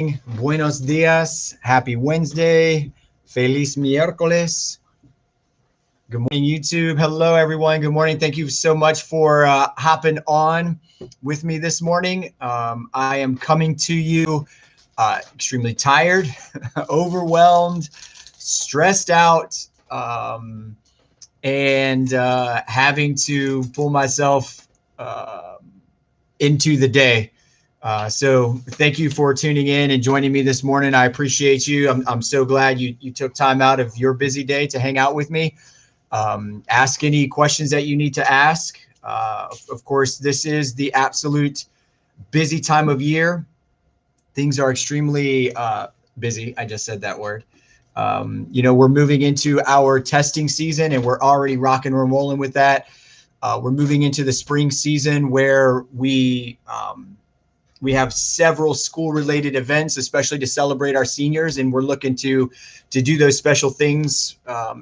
Buenos dias. Happy Wednesday. Feliz miércoles. Good morning, YouTube. Hello, everyone. Good morning. Thank you so much for hopping on with me this morning. I am coming to you extremely tired, overwhelmed, stressed out, and having to pull myself into the day. So thank you for tuning in and joining me this morning. I appreciate you. I'm so glad you took time out of your busy day to hang out with me. Ask any questions that you need to ask. Of course, this is the absolute busy time of year. Things are extremely busy. I just said that word. We're moving into our testing season and we're already rocking and rolling with that. We're moving into the spring season where we have several school-related events, especially to celebrate our seniors, and we're looking to do those special things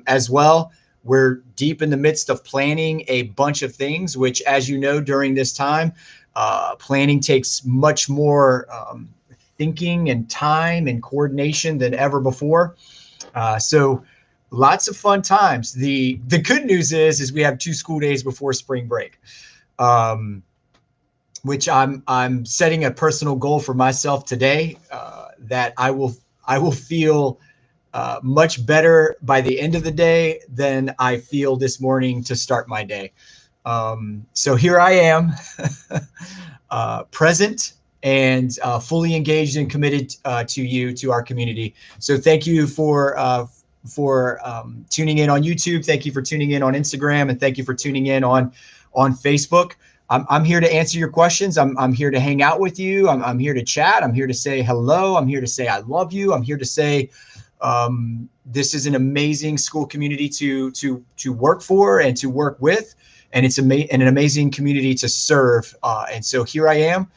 as well. We're deep in the midst of planning a bunch of things, which, as you know, during this time, planning takes much more thinking and time and coordination than ever before. So lots of fun times. The good news is we have 2 school days before spring break. Which I'm setting a personal goal for myself today that I will feel much better by the end of the day than I feel this morning to start my day. So here I am, present and fully engaged and committed to our community. So thank you for tuning in on YouTube. Thank you for tuning in on Instagram, and thank you for tuning in on Facebook. I'm here to answer your questions. I'm here to hang out with you. I'm here to chat. I'm here to say hello. I'm here to say I love you. I'm here to say this is an amazing school community to work for and to work with, and it's an amazing community to serve. And so here I am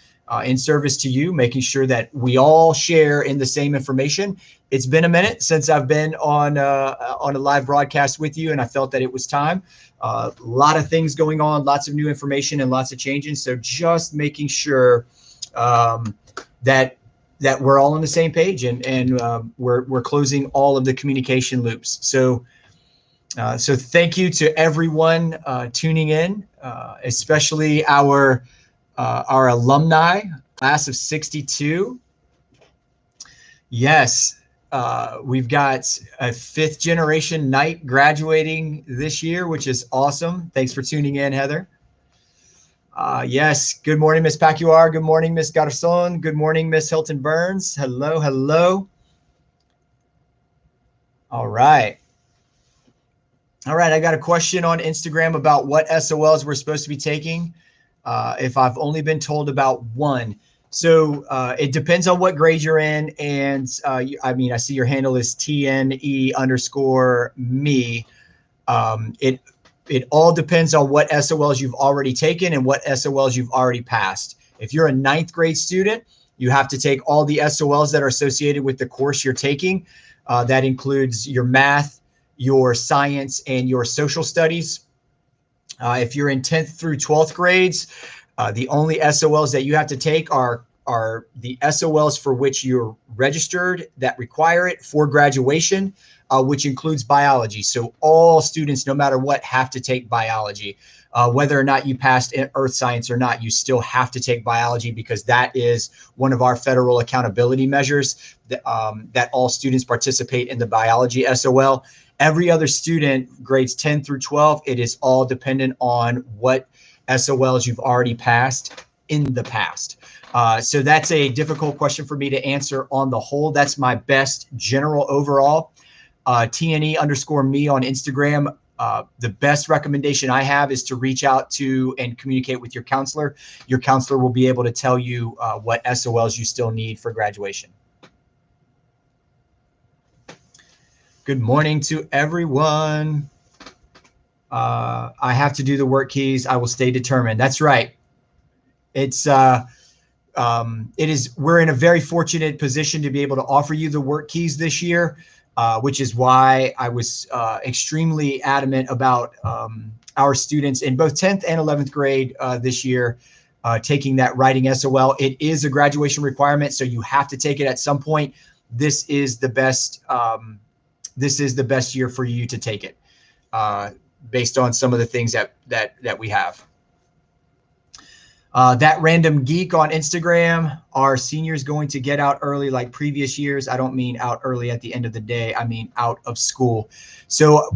in service to you, making sure that we all share in the same information. It's been a minute since I've been on a live broadcast with you, and I felt that it was time. A lot of things going on, lots of new information and lots of changes. So just making sure that we're all on the same page and we're closing all of the communication loops. So thank you to everyone tuning in, especially our alumni, class of 62. Yes. We've got a 5th generation Knight graduating this year, which is awesome. Thanks for tuning in, Heather. Yes. Good morning, Miss Pacuar. Good morning, Miss Garcon. Good morning, Miss Hilton Burns. Hello, hello. All right. I got a question on Instagram about what SOLs we're supposed to be taking. If I've only been told about one. So it depends on what grade you're in. And I see your handle is TNE_me. It all depends on what SOLs you've already taken and what SOLs you've already passed. If you're a 9th grade student, you have to take all the SOLs that are associated with the course you're taking. That includes your math, your science, and your social studies. If you're in 10th through 12th grades, the only SOLs that you have to take are the SOLs for which you're registered that require it for graduation, which includes biology. So all students, no matter what, have to take biology. Whether or not you passed earth science or not, you still have to take biology because that is one of our federal accountability measures that all students participate in the biology SOL. Every other student, grades 10 through 12, it is all dependent on what SOLs you've already passed in the past. So that's a difficult question for me to answer on the whole. That's my best general overall. TNE_me on Instagram. The best recommendation I have is to reach out to and communicate with your counselor. Your counselor will be able to tell you what SOLs you still need for graduation. Good morning to everyone. I have to do the work keys. I will stay determined. That's right. It is. We're in a very fortunate position to be able to offer you the work keys this year, which is why I was extremely adamant about our students in both 10th and 11th grade this year taking that writing SOL. It is a graduation requirement, so you have to take it at some point. This is the best. This is the best year for you to take it, based on some of the things that we have. That random geek on Instagram, are seniors going to get out early like previous years? I don't mean out early at the end of the day. I mean out of school. So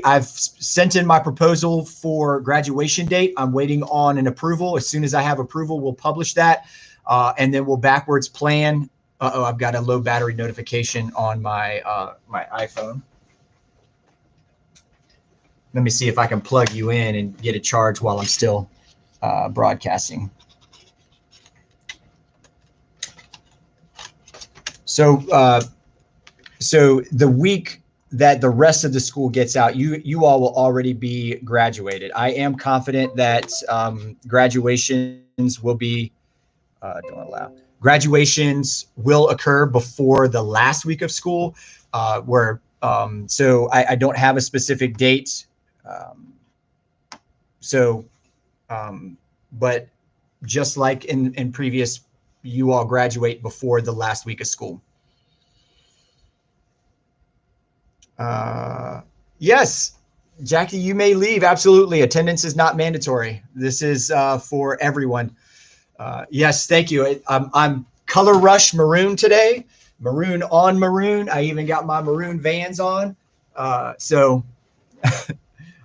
I've sent in my proposal for graduation date. I'm waiting on an approval. As soon as I have approval, we'll publish that. And then we'll backwards plan. I've got a low battery notification on my my iPhone. Let me see if I can plug you in and get a charge while I'm still broadcasting. So so the week that the rest of the school gets out, you all will already be graduated. I am confident that graduations will be graduations will occur before the last week of school, so I don't have a specific date. But just like in previous, you all graduate before the last week of school. Yes, Jackie, you may leave. Absolutely. Attendance is not mandatory. This is for everyone. Yes, thank you. I'm color rush maroon today. Maroon on maroon. I even got my maroon Vans on. So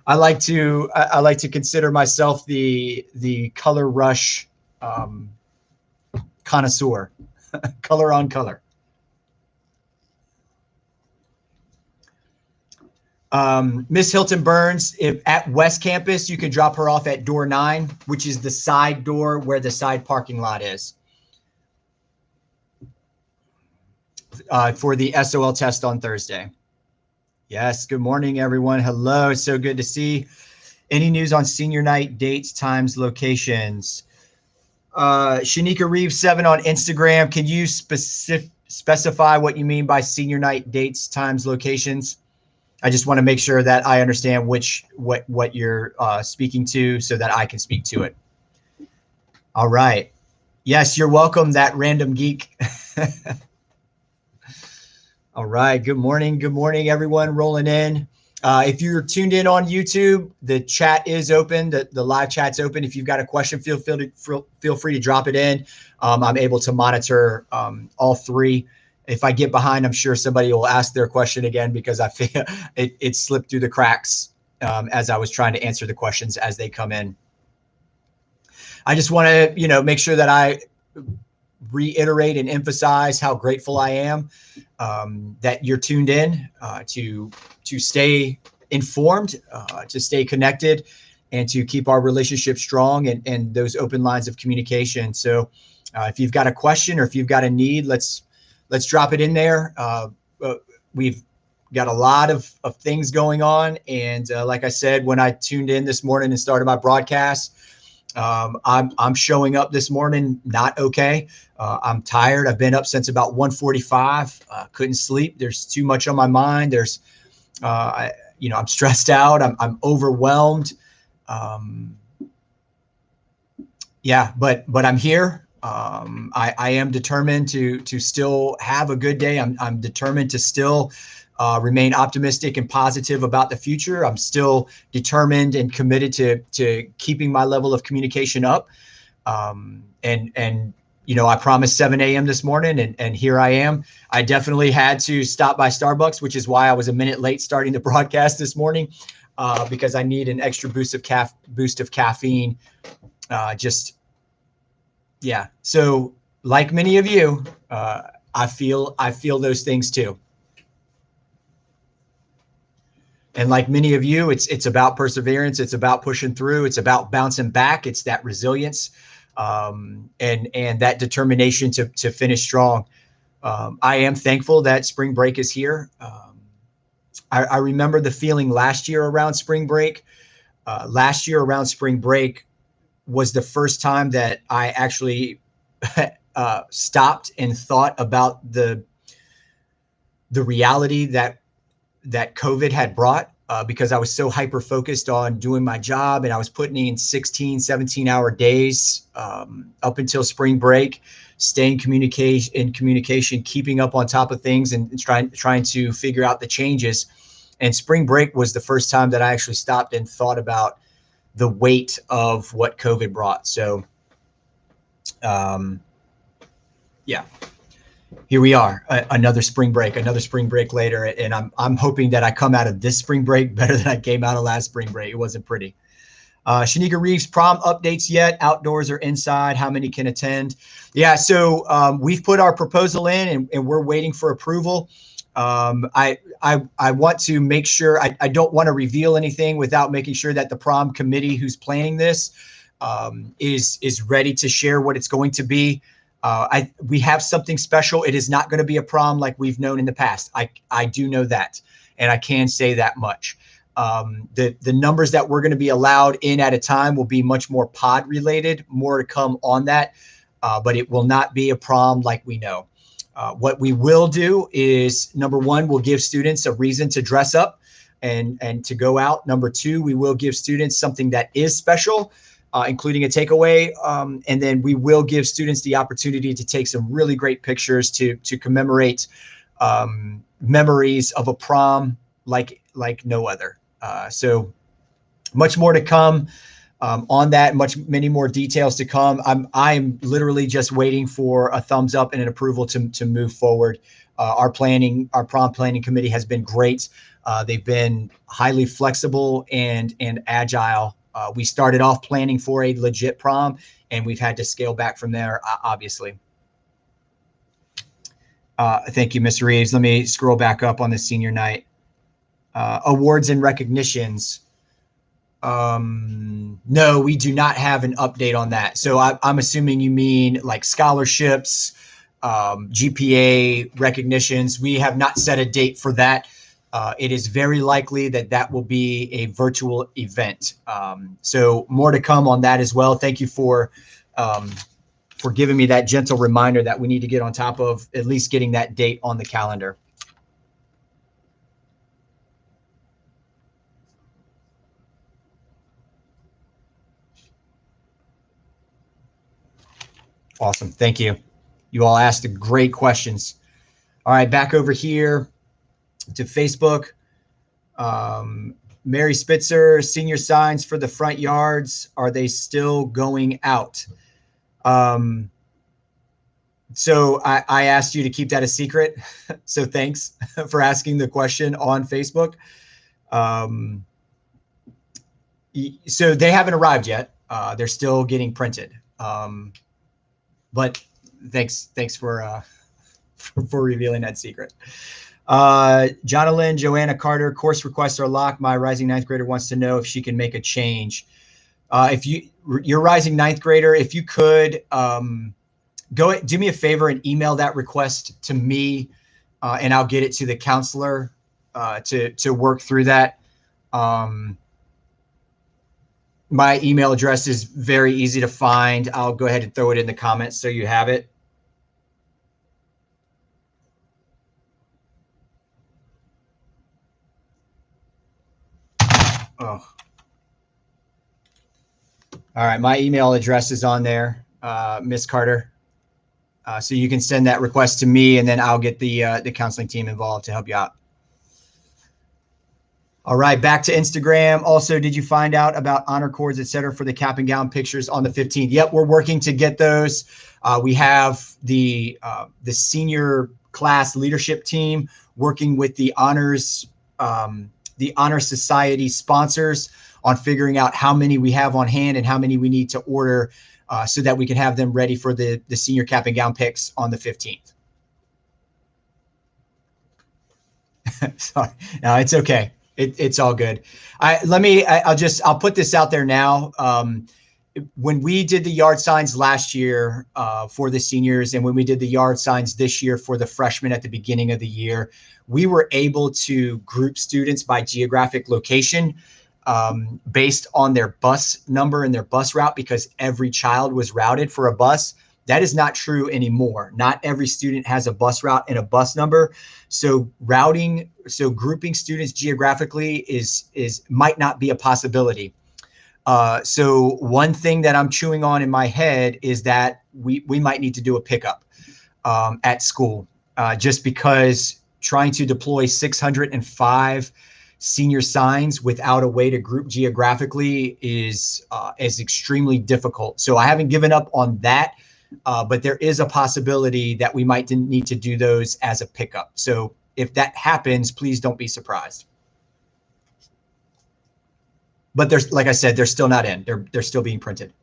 I like to consider myself the color rush connoisseur. Color on color. Miss Hilton Burns, if at West Campus, you can drop her off at door 9, which is the side door where the side parking lot is, for the SOL test on Thursday. Yes, good morning, everyone. Hello, it's so good to see. Any news on senior night dates, times, locations? Shanika Reeves 7 on Instagram. Can you specify what you mean by senior night dates, times, locations? I just want to make sure that I understand what you're speaking to so that I can speak to it. All right. Yes, you're welcome, that random geek. All right. Good morning. Good morning, everyone rolling in. If you're tuned in on YouTube, the chat is open. The live chat's open. If you've got a question, feel free to drop it in. I'm able to monitor all three. If I get behind, I'm sure somebody will ask their question again because I feel it slipped through the cracks as I was trying to answer the questions as they come in. I just want to, make sure that I reiterate and emphasize how grateful I am that you're tuned in to stay informed, to stay connected, and to keep our relationship strong and those open lines of communication. So if you've got a question or if you've got a need, let's drop it in there. We've got a lot of things going on. And like I said, when I tuned in this morning and started my broadcast, I'm showing up this morning not okay. I'm tired. I've been up since about 1:45. Couldn't sleep. There's too much on my mind. I'm stressed out. I'm overwhelmed. But I'm here. I am determined to still have a good day. I'm determined to still remain optimistic and positive about the future. I'm still determined and committed to keeping my level of communication up. I promised 7 a.m. this morning, and here I am. I definitely had to stop by Starbucks, which is why I was a minute late starting the broadcast this morning, because I need an extra boost of caffeine. So like many of you, I feel those things too. And like many of you, it's about perseverance. It's about pushing through. It's about bouncing back. It's that resilience, and that determination to finish strong. I am thankful that spring break is here. I remember the feeling last year around spring break. Last year around spring break was the first time that I actually stopped and thought about the reality that COVID had brought. because I was so hyper focused on doing my job, and I was putting in 16, 17-hour days up until spring break, staying in communication, keeping up on top of things, and trying to figure out the changes. And spring break was the first time that I actually stopped and thought about the weight of what COVID brought. So, yeah. Here we are, another spring break later, and I'm hoping that I come out of this spring break better than I came out of last spring break. It wasn't pretty. Shanika Reeves, prom updates yet? Outdoors or inside? How many can attend? Yeah, so we've put our proposal in, and we're waiting for approval. I want to make sure, I don't want to reveal anything without making sure that the prom committee who's planning this is ready to share what it's going to be. We have something special. It is not going to be a prom like we've known in the past. I do know that, and I can say that much. The numbers that we're going to be allowed in at a time will be much more pod related, more to come on that, but it will not be a prom like we know. What we will do is, number one, we'll give students a reason to dress up and to go out. Number two, we will give students something that is special, including a takeaway. And then we will give students the opportunity to take some really great pictures to commemorate memories of a prom like no other. So much more to come on that, many more details to come. I'm literally just waiting for a thumbs up and an approval to move forward. Our prom planning committee has been great. They've been highly flexible and agile. We started off planning for a legit prom, and we've had to scale back from there, obviously. Thank you, Mr. Reeves. Let me scroll back up on the senior night. Awards and recognitions. No, we do not have an update on that. So I'm assuming you mean like scholarships, GPA recognitions. We have not set a date for that. It is very likely that will be a virtual event. So more to come on that as well. Thank you for giving me that gentle reminder that we need to get on top of at least getting that date on the calendar. Awesome. Thank you. You all asked great questions. All right, back over here to Facebook. Mary Spitzer, senior signs for the front yards, are they still going out? So I asked you to keep that a secret. So thanks for asking the question on Facebook. So they haven't arrived yet. They're still getting printed. But thanks for revealing that secret. Jonalyn, Joanna Carter, course requests are locked. My rising ninth grader wants to know if she can make a change. If you're rising ninth grader, if you could go do me a favor and email that request to me, and I'll get it to the counselor to work through that. My email address is very easy to find. I'll go ahead and throw it in the comments so you have it. Oh. All right, my email address is on there, Miss Carter. So you can send that request to me, and then I'll get the counseling team involved to help you out. All right, back to Instagram. Also, did you find out about honor cords, et cetera, for the cap and gown pictures on the 15th? Yep, we're working to get those. We have the senior class leadership team working with the Honor Society sponsors on figuring out how many we have on hand and how many we need to order so that we can have them ready for the senior cap and gown picks on the 15th. Sorry, no, it's okay. It's all good. I'll put this out there now. When we did the yard signs last year for the seniors, and when we did the yard signs this year for the freshmen at the beginning of the year, we were able to group students by geographic location based on their bus number and their bus route, because every child was routed for a bus. That is not true anymore. Not every student has a bus route and a bus number. So grouping students geographically is might not be a possibility. So one thing that I'm chewing on in my head is that we might need to do a pickup at school, just because trying to deploy 605 senior signs without a way to group geographically is extremely difficult. So I haven't given up on that, but there is a possibility that we might need to do those as a pickup. So if that happens, please don't be surprised. But there's, like I said, they're still not in. They're still being printed.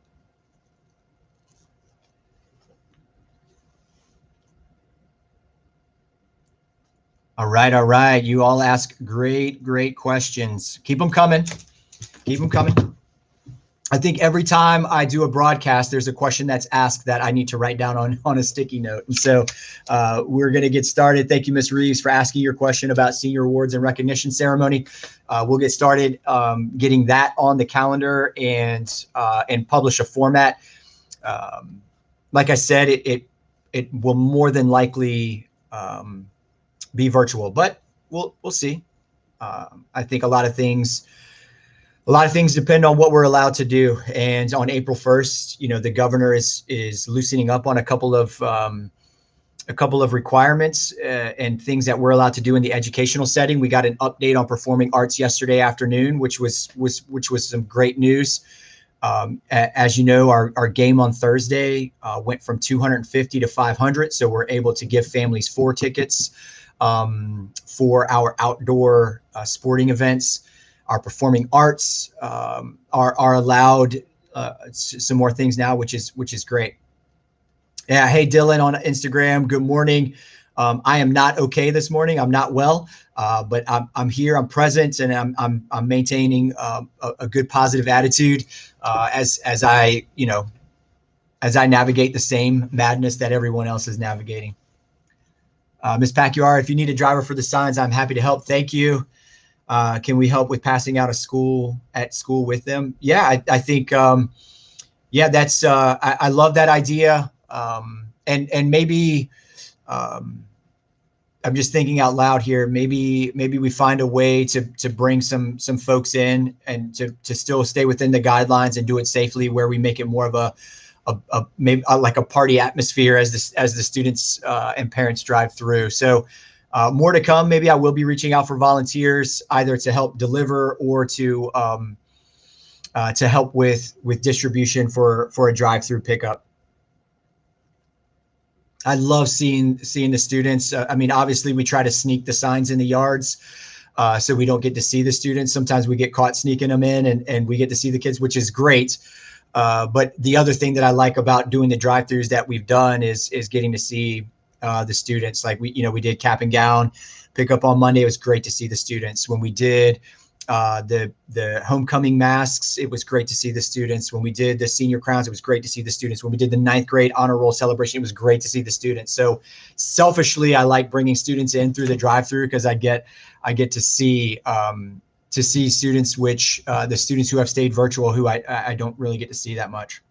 All right, all right. You all ask great, great questions. Keep them coming. Keep them coming. I think every time I do a broadcast, there's a question that's asked that I need to write down on a sticky note. And so we're going to get started. Thank you, Ms. Reeves, for asking your question about senior awards and recognition ceremony. We'll get started getting that on the calendar and publish a format. Like I said, it will more than likely be virtual, but we'll see. I think a lot of things depend on what we're allowed to do. And on April 1st, the governor is loosening up on a couple of requirements and things that we're allowed to do in the educational setting. We got an update on performing arts yesterday afternoon, which was some great news. As you know, our game on Thursday went from 250 to 500, so we're able to give families 4 tickets for our outdoor sporting events. Our performing arts are allowed some more things now, which is great. Yeah. Hey, Dylan on Instagram. Good morning. I am not okay this morning. I'm not well, but I'm here. I'm present, and I'm maintaining a good positive attitude as I navigate the same madness that everyone else is navigating. Ms. Pacquiao, if you need a driver for the signs, I'm happy to help. Thank you. Can we help with passing out at school with them? Yeah, I think, that's, I love that idea. And maybe, I'm just thinking out loud here. Maybe we find a way to bring some folks in and to still stay within the guidelines and do it safely, where we make it more of a maybe like a party atmosphere as the students and parents drive through. So more to come. Maybe I will be reaching out for volunteers, either to help deliver or to help with distribution for a drive-through pickup. I love seeing the students. I mean, obviously we try to sneak the signs in the yards, so we don't get to see the students. Sometimes we get caught sneaking them in, and we get to see the kids, which is great. But the other thing that I like about doing the drive-throughs that we've done is getting to see the students. Like we did cap and gown pickup on Monday. It was great to see the students. When we did the homecoming masks, it was great to see the students. When we did the senior crowns, it was great to see the students. When we did the 9th grade honor roll celebration, it was great to see the students. So selfishly, I like bringing students in through the drive-through because I get to see students, which the students who have stayed virtual, who I don't really get to see that much.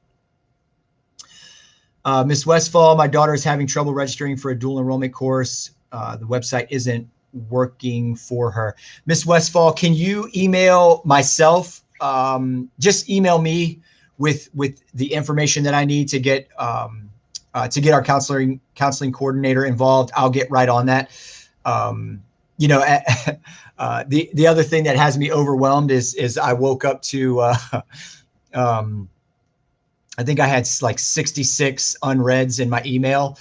Ms. Westfall, my daughter is having trouble registering for a dual enrollment course. The website isn't working for her. Ms. Westfall, can you email myself? Just email me with the information that I need to get our counseling coordinator involved. I'll get right on that. The other thing that has me overwhelmed is I woke up to I think I had like 66 unreads in my email.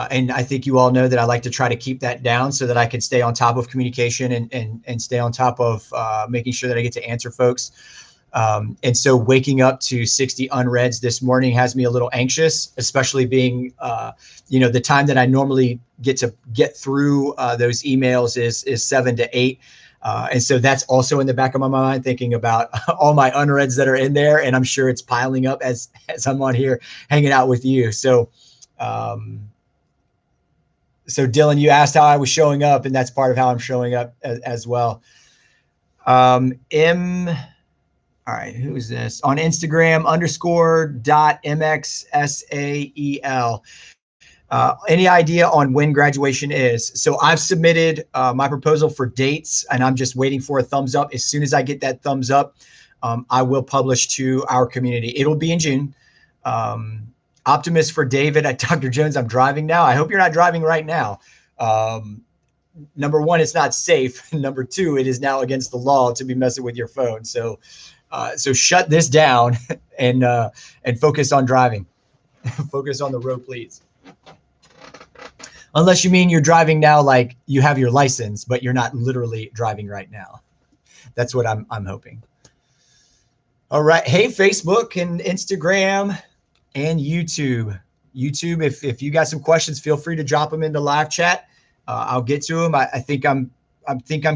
And I think you all know that I like to try to keep that down so that I can stay on top of communication and stay on top of making sure that I get to answer folks. And so waking up to 60 unreads this morning has me a little anxious, especially being, the time that I normally get through those emails is 7 to 8. And so that's also in the back of my mind, thinking about all my unreads that are in there. And I'm sure it's piling up as I'm on here hanging out with you. So, so Dylan, you asked how I was showing up, and that's part of how I'm showing up as well. All right, who is this? On Instagram, _.mxsael. Any idea on when graduation is? So I've submitted my proposal for dates, and I'm just waiting for a thumbs up. As soon as I get that thumbs up, I will publish to our community. It'll be in June. Optimist for David at Dr. Jones. I'm driving now. I hope you're not driving right now. Number one, it's not safe. Number two, it is now against the law to be messing with your phone. So shut this down and focus on driving. Focus on the road, please. Unless you mean you're driving now, like you have your license, but you're not literally driving right now. That's what I'm hoping. All right. Hey, Facebook and Instagram and YouTube. YouTube, if you got some questions, feel free to drop them into live chat. I'll get to them. I think I'm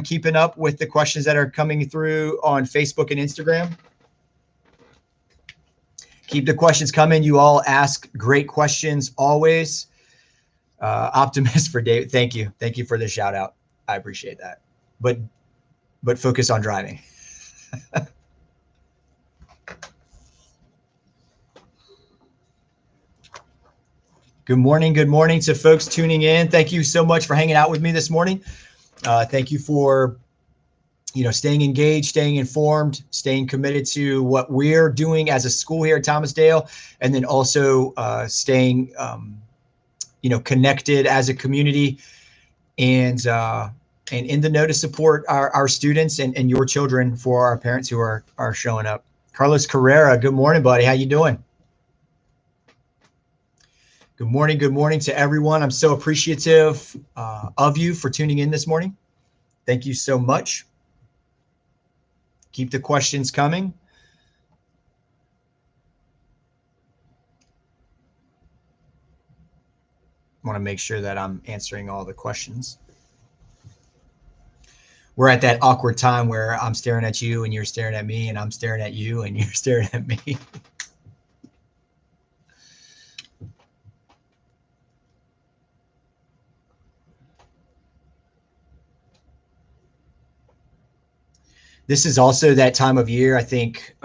keeping up with the questions that are coming through on Facebook and Instagram. Keep the questions coming. You all ask great questions always. Optimist for David. Thank you. Thank you for the shout out. I appreciate that. But focus on driving. Good morning. Good morning to folks tuning in. Thank you so much for hanging out with me this morning. Thank you for staying engaged, staying informed, staying committed to what we're doing as a school here at Thomasdale, and then also staying connected as a community and in the know to support our students and your children for our parents who are showing up. Carlos Carrera, good morning, buddy. How you doing? Good morning. Good morning to everyone. I'm so appreciative of you for tuning in this morning. Thank you so much. Keep the questions coming. I want to make sure that I'm answering all the questions. We're at that awkward time where I'm staring at you and you're staring at me and I'm staring at you and you're staring at me. This is also that time of year, I think,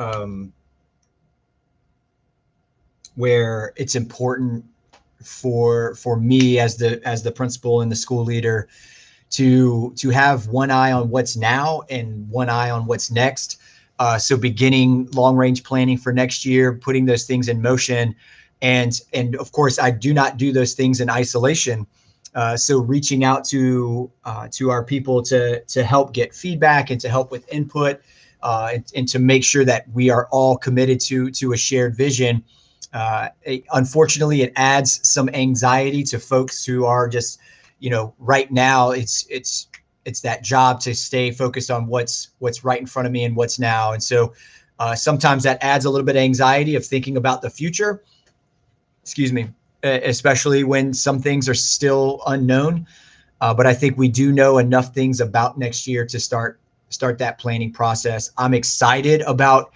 where it's important for me as the principal and the school leader to have one eye on what's now and one eye on what's next. So beginning long range planning for next year, putting those things in motion, and of course I do not do those things in isolation. So reaching out to our people to help get feedback and to help with input and to make sure that we are all committed to a shared vision. Unfortunately, it adds some anxiety to folks who are just, right now it's that job to stay focused on what's right in front of me and what's now. And so sometimes that adds a little bit of anxiety of thinking about the future. Excuse me. Especially when some things are still unknown. But I think we do know enough things about next year to start that planning process. I'm excited about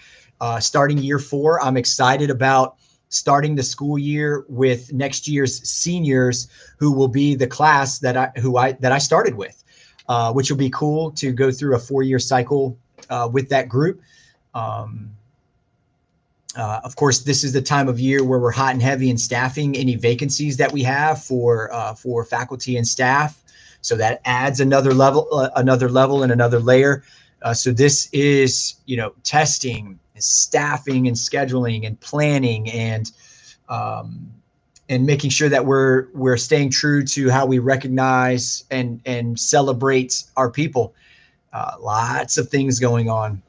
starting year 4. I'm excited about starting the school year with next year's seniors, who will be the class that I started with, which will be cool to go through a 4-year cycle with that group. Of course, this is the time of year where we're hot and heavy in staffing any vacancies that we have for faculty and staff. So that adds another level and another layer. So this is, testing, and staffing, and scheduling, and planning, and making sure that we're staying true to how we recognize and celebrate our people. Lots of things going on.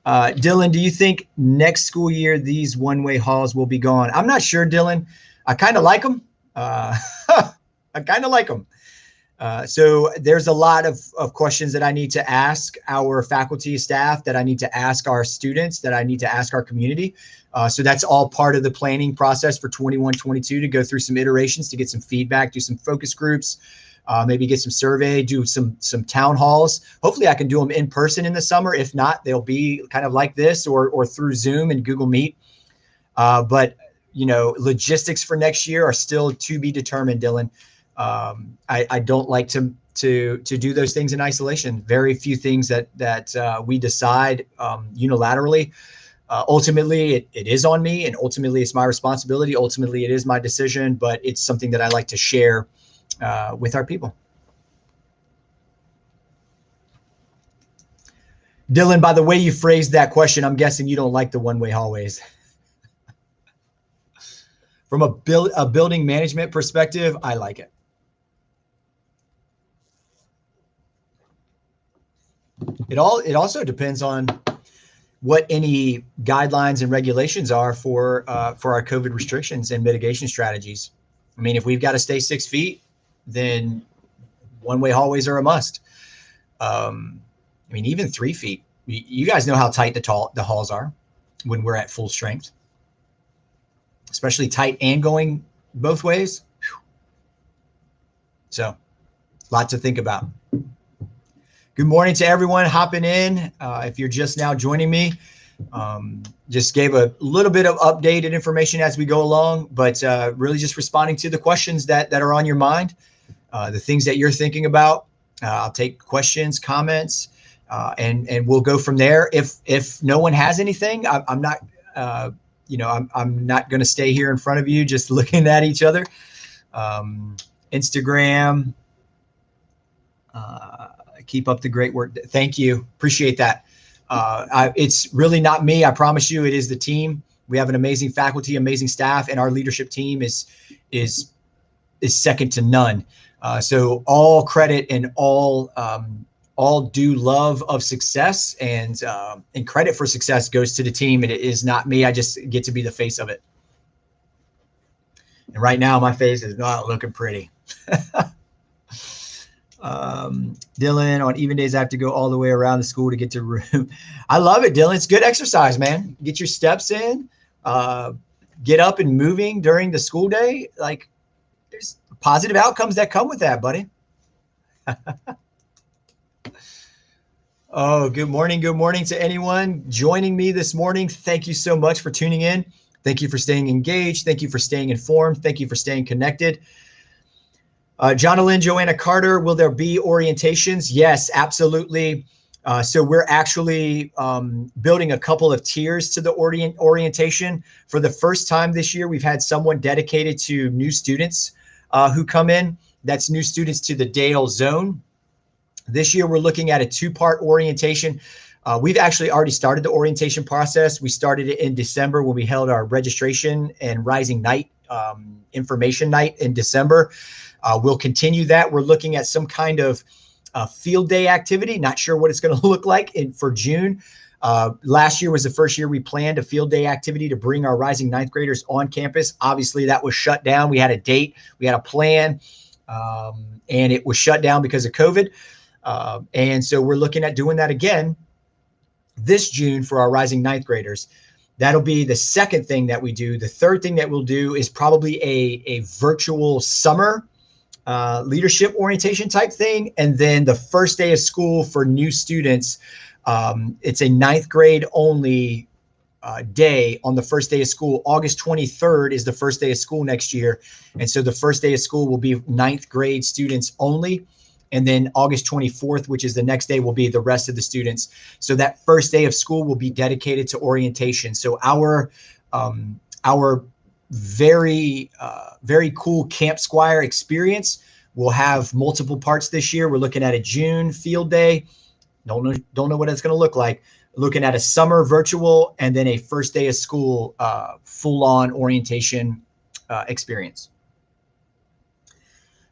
Dylan, do you think next school year these one-way halls will be gone? I'm not sure, Dylan. I kind of like them. So there's a lot of questions that I need to ask our faculty, staff, that I need to ask our students, that I need to ask our community. So that's all part of the planning process for 21-22, to go through some iterations, to get some feedback, do some focus groups, maybe get some survey, do some town halls. Hopefully I can do them in person in the summer. If not, they'll be kind of like this or through Zoom and Google Meet. But logistics for next year are still to be determined, Dylan. I don't like to to do those things in isolation. Very few things that we decide unilaterally. Ultimately, it is on me, and ultimately it's my responsibility. Ultimately, it is my decision, but it's something that I like to share with our people. Dylan, by the way you phrased that question, I'm guessing you don't like the one-way hallways. From a building management perspective, I like it. It also depends on what any guidelines and regulations are for our COVID restrictions and mitigation strategies. I mean, if we've got to stay 6 feet, then one-way hallways are a must. I mean, even 3 feet. You guys know how tight the halls are when we're at full strength, especially tight and going both ways. So, a lot to think about. Good morning to everyone hopping in. If you're just now joining me, just gave a little bit of updated information as we go along, but really just responding to the questions that are on your mind, the things that you're thinking about. I'll take questions, comments, and we'll go from there. If no one has anything, I'm not, I'm not going to stay here in front of you just looking at each other. Instagram. Keep up the great work. Thank you. Appreciate that. It's really not me. I promise you, it is the team. We have an amazing faculty, amazing staff, and our leadership team is second to none. So all credit and all due love of success and credit for success goes to the team. And it is not me. I just get to be the face of it. And right now, my face is not looking pretty. Dylan, on even days I have to go all the way around the school to get to room. I love it, Dylan. It's good exercise, man. Get your steps in, get up and moving during the school day. Like, there's positive outcomes that come with that, buddy. Oh, good morning. Good morning to anyone joining me this morning. Thank you so much for tuning in. Thank you for staying engaged. Thank you for staying informed. Thank you for staying connected. Joanna Carter, will there be orientations? Yes, absolutely. So we're actually building a couple of tiers to the orientation. For the first time this year, we've had someone dedicated to new students who come in. That's new students to the Dale zone. This year, we're looking at a 2-part orientation. We've actually already started the orientation process. We started it in December when we held our registration and Rising Night information night in December. We'll continue that. We're looking at some kind of field day activity. Not sure what it's going to look like for June. Last year was the first year we planned a field day activity to bring our rising 9th graders on campus. Obviously, that was shut down. We had a date. We had a plan, and it was shut down because of COVID. And so we're looking at doing that again this June for our rising 9th graders. That'll be the second thing that we do. The third thing that we'll do is probably a virtual summer leadership orientation type thing. And then the first day of school for new students, it's a 9th grade only day on the first day of school. August 23rd is the first day of school next year. And so the first day of school will be 9th grade students only. And then August 24th, which is the next day, will be the rest of the students. So that first day of school will be dedicated to orientation. So our very cool Camp Squire experience will have multiple parts this year. We're looking at a June field day. Don't know what it's going to look like. Looking at a summer virtual and then a first day of school full-on orientation experience.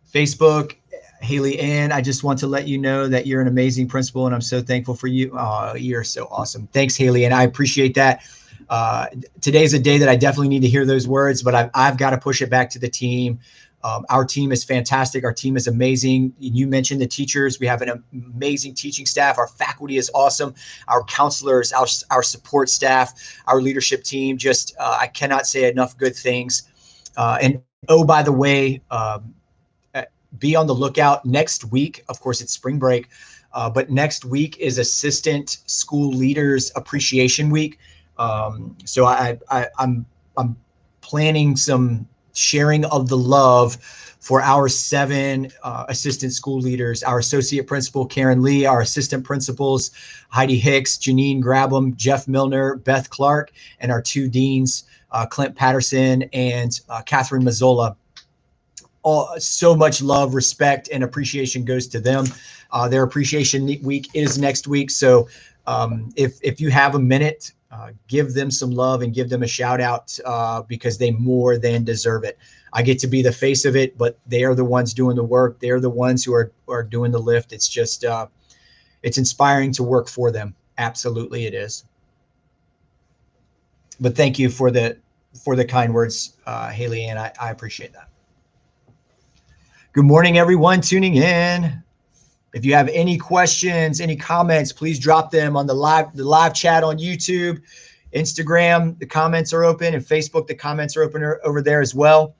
Facebook, Haley Ann, I just want to let you know that you're an amazing principal and I'm so thankful for you. You're so awesome. Thanks, Haley, and I appreciate that. Today's a day that I definitely need to hear those words, but I've got to push it back to the team. Our team is fantastic. Our team is amazing. You mentioned the teachers. We have an amazing teaching staff. Our faculty is awesome. Our counselors, our support staff, our leadership team, just I cannot say enough good things. And oh, by the way, be on the lookout next week. Of course, it's spring break, but next week is Assistant School Leaders Appreciation Week. So I'm planning some sharing of the love for our 7 assistant school leaders, our associate principal, Karen Lee, our assistant principals, Heidi Hicks, Janine Grabham, Jeff Milner, Beth Clark, and our 2 deans, Clint Patterson and Catherine Mazzola. So much love, respect, and appreciation goes to them. Their appreciation week is next week. So if you have a minute, give them some love and give them a shout out because they more than deserve it. I get to be the face of it, but they are the ones doing the work. They're the ones who are doing the lift. It's just, it's inspiring to work for them. Absolutely it is. But thank you for the kind words, Haley, and I appreciate that. Good morning, everyone tuning in. If you have any questions, any comments, please drop them on the live chat on YouTube, Instagram. The comments are open, and Facebook. The comments are open over there as well.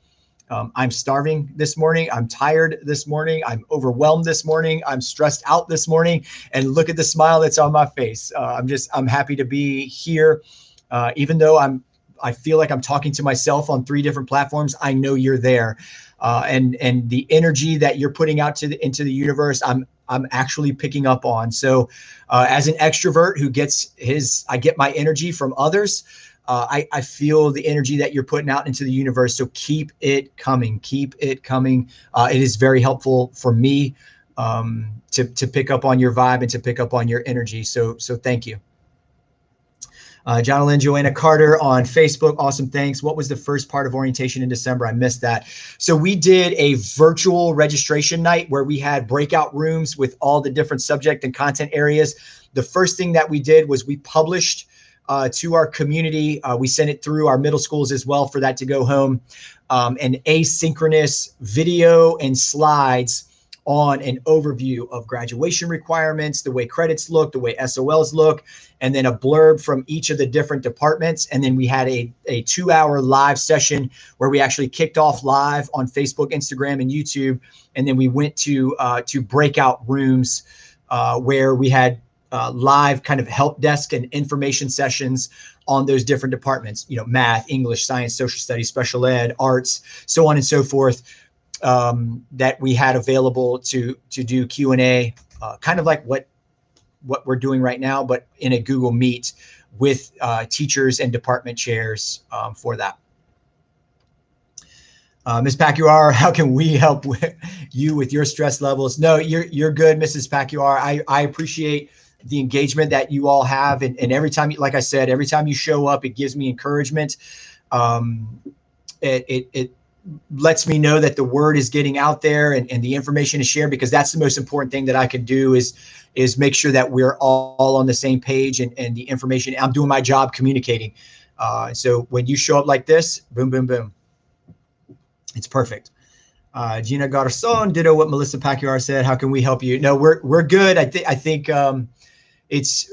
I'm starving this morning. I'm tired this morning. I'm overwhelmed this morning. I'm stressed out this morning. And look at the smile that's on my face. I'm happy to be here, even though I feel like I'm talking to myself on 3 different platforms. I know you're there. And the energy that you're putting out into the universe, I'm actually picking up on. So as an extrovert who I get my energy from others, I feel the energy that you're putting out into the universe. So keep it coming. Keep it coming. It is very helpful for me to pick up on your vibe and to pick up on your energy. So thank you. Jonathan Joanna Carter on Facebook. Awesome. Thanks. What was the first part of orientation in December? I missed that. So we did a virtual registration night where we had breakout rooms with all the different subject and content areas. The first thing that we did was we published to our community. We sent it through our middle schools as well for that to go home. An asynchronous video and slides on an overview of graduation requirements, the way credits look, the way SOLs look, and then a blurb from each of the different departments. And then we had a 2-hour live session where we actually kicked off live on Facebook, Instagram, and YouTube. And then we went to breakout rooms where we had live kind of help desk and information sessions on those different departments, math, English, science, social studies, special ed, arts, so on and so forth. That we had available to do Q&A, kind of like what we're doing right now, but in a Google Meet with teachers and department chairs for that. Ms. Pacuar, how can we help you with your stress levels? No, you're good, Mrs. Pacuar. I appreciate the engagement that you all have, and every time, like I said, every time you show up, it gives me encouragement. It lets me know that the word is getting out there and the information is shared, because that's the most important thing that I can do is make sure that we're all on the same page and the information. I'm doing my job communicating. So when you show up like this, boom, boom, boom, it's perfect. Gina Garçon, ditto what Melissa Pacuar said. How can we help you? No, we're good. I think it's,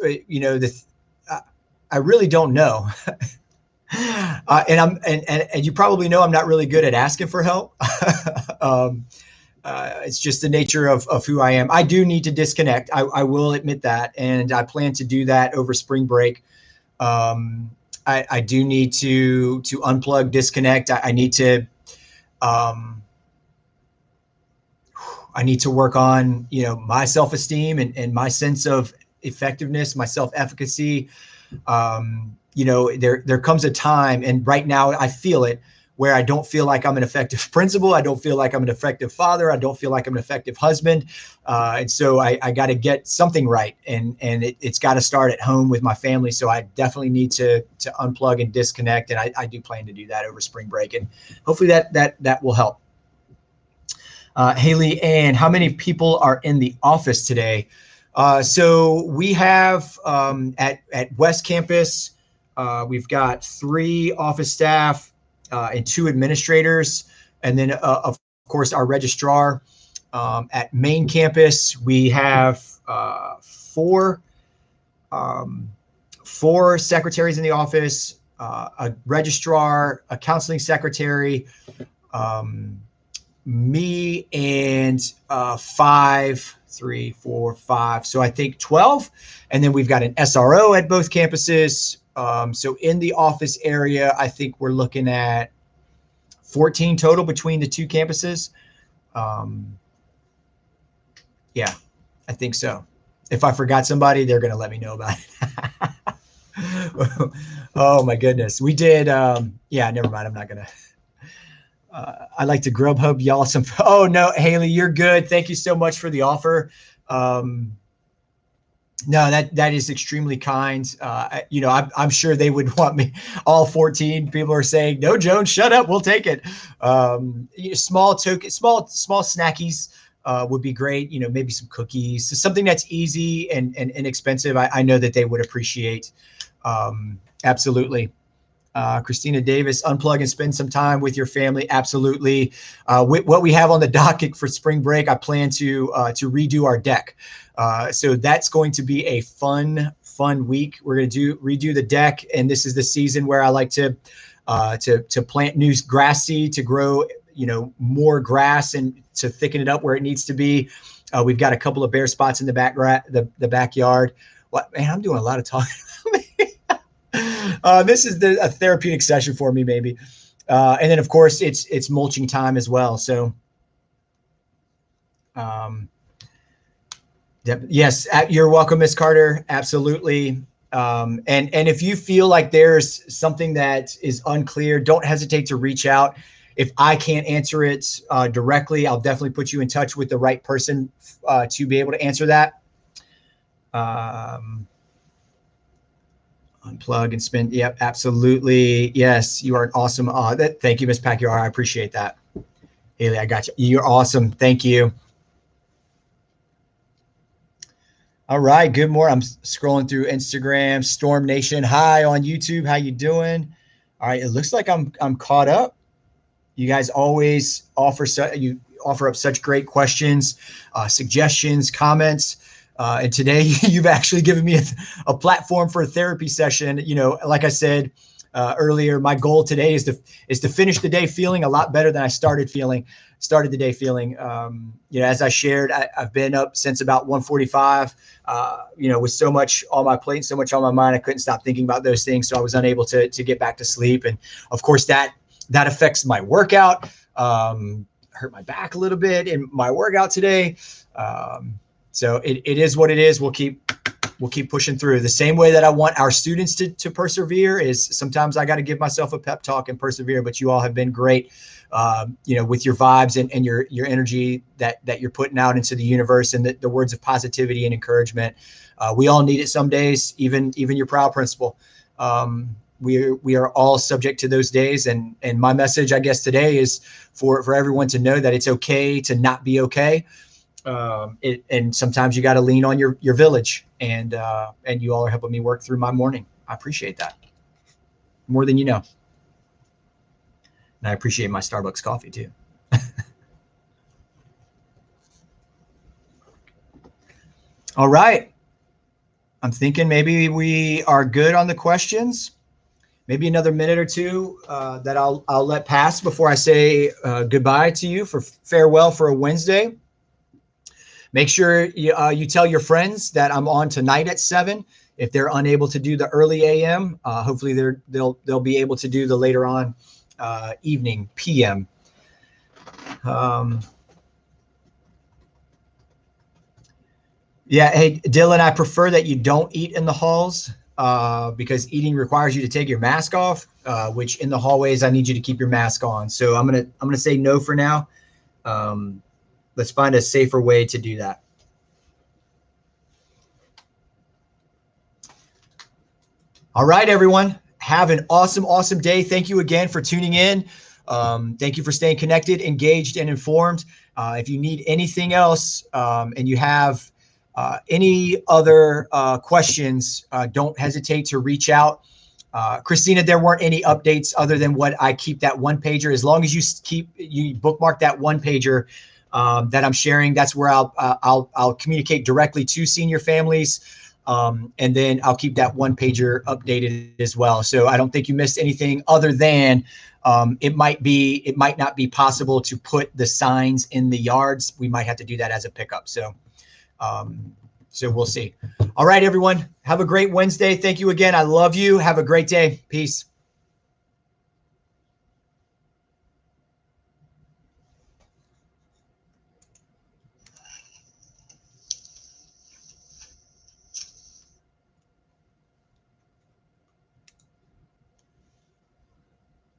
I really don't know. And you probably know I'm not really good at asking for help. It's just the nature of who I am. I do need to disconnect. I will admit that, and I plan to do that over spring break. I do need to unplug, disconnect. I need to work on my self-esteem and my sense of effectiveness, my self-efficacy. There comes a time, and right now I feel it, where I don't feel like I'm an effective principal. I don't feel like I'm an effective father. I don't feel like I'm an effective husband. And so I got to get something right, and it's got to start at home with my family. So I definitely need to unplug and disconnect. And I do plan to do that over spring break, and hopefully that will help. Haley Ann, how many people are in the office today? So we have at West Campus, we've got 3 office staff and 2 administrators, and then of course our registrar. At main campus, we have 4 secretaries in the office, a registrar, a counseling secretary, me, and 5, 3, 4, 5. So I think 12. And then we've got an SRO at both campuses. So in the office area, I think we're looking at 14 total between the 2 campuses. Yeah, I think so. If I forgot somebody, they're going to let me know about it. Oh my goodness. We did. Yeah, never mind. I'm not going to. I like to Grubhub y'all some. Oh no, Haley, you're good. Thank you so much for the offer. No, that is extremely kind. You know, I'm sure they would want me. All 14 people are saying, "No, Jones, shut up. We'll take it." Small snackies would be great. You know, maybe some cookies, so something that's easy and inexpensive. I know that they would appreciate. Absolutely. Christina Davis, unplug and spend some time with your family. Absolutely. What we have on the docket for spring break, I plan to redo our deck. So that's going to be a fun week. We're going to redo the deck, and this is the season where I like to plant new grass seed to grow, you know, more grass and to thicken it up where it needs to be. We've got a couple of bare spots in the backyard. What, man, I'm doing a lot of talking. This is a therapeutic session for me, maybe. And then, of course, it's mulching time as well. So, yes, you're welcome, Miss Carter. Absolutely. And if you feel like there's something that is unclear, don't hesitate to reach out. If I can't answer it directly, I'll definitely put you in touch with the right person to be able to answer that. Unplug and spend. Yep, absolutely. Yes, you are an awesome. Thank you, Miss Pacquiao. I appreciate that. Haley, I got you. You're awesome. Thank you. All right. Good morning. I'm scrolling through Instagram. Storm Nation. Hi on YouTube. How you doing? All right. It looks like I'm caught up. You guys always offer up such great questions, suggestions, comments. And today you've actually given me a platform for a therapy session. You know, like I said earlier, my goal today is to finish the day feeling a lot better than I started the day feeling. You know, as I shared, I've been up since about 1:45, you know, with so much on my plate, so much on my mind, I couldn't stop thinking about those things. So I was unable to get back to sleep. And of course that affects my workout. Hurt my back a little bit in my workout today. So it is what it is. We'll keep pushing through. The same way that I want our students to persevere is sometimes I got to give myself a pep talk and persevere. But you all have been great, you know, with your vibes and your energy that you're putting out into the universe and the words of positivity and encouragement. We all need it some days, even your proud principal. We are all subject to those days. And my message, I guess, today is for everyone to know that it's okay to not be okay. And sometimes you got to lean on your village, and you all are helping me work through my morning. I appreciate that more than you know. And I appreciate my Starbucks coffee too. All right. I'm thinking maybe we are good on the questions. Maybe another minute or two that I'll let pass before I say goodbye to you for farewell for a Wednesday. Make sure you tell your friends that I'm on tonight at 7. If they're unable to do the early AM, hopefully they'll be able to do the later on evening PM. Yeah, hey Dylan, I prefer that you don't eat in the halls because eating requires you to take your mask off. Which in the hallways I need you to keep your mask on. So I'm gonna say no for now. Let's find a safer way to do that. All right, everyone. Have an awesome day. Thank you again for tuning in. Thank you for staying connected, engaged, and informed. If you need anything else and you have any other questions, don't hesitate to reach out. Christina, there weren't any updates other than what I keep that one pager. As long as you bookmark that one pager, that I'm sharing, that's where I'll communicate directly to senior families, and then I'll keep that one pager updated as well. So I don't think you missed anything other than it might not be possible to put the signs in the yards. We might have to do that as a pickup. So we'll see. All right, everyone, have a great Wednesday. Thank you again. I love you. Have a great day. Peace.